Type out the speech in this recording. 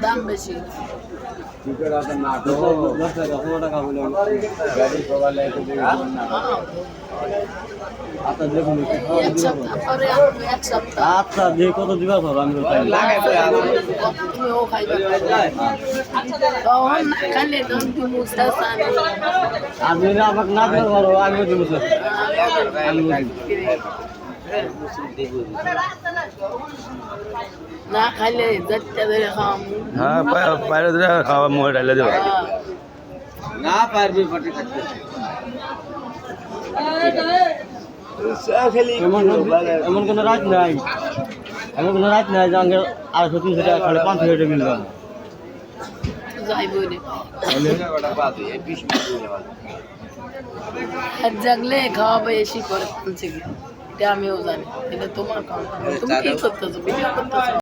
দাম বেশি। আচ্ছা দেখুন এক সপ্তাহ পরে আনবো, এক সপ্তাহ। আচ্ছা যে কত দিবা ধরো আমি তুমিও খাইবে। তখন না খাইলে তখন কি মুস্তা আনি। আপনি আমাকে না দিতে পারো আমিও দিব স্যার না খাইলে যাত্রা ধরে খাওয়ামু। হ্যাঁ বাইরে ধরে খাওয়া মুখে ঢালে দেবো না পারবি ফটে খাইতে এমন কোনো রাত নাই এমন কোনো রাত নাই যে আগে 250-300 টাকা খালে 500 টাকা মিলবে যাইবই রে এক জাগলে খাওয়াবে এসি করে পৌঁছে গিয়ে। এটা আমিও জানি, এটা তোমার কাম। তুমি কি করতেছো? ভিডিও করতেছো?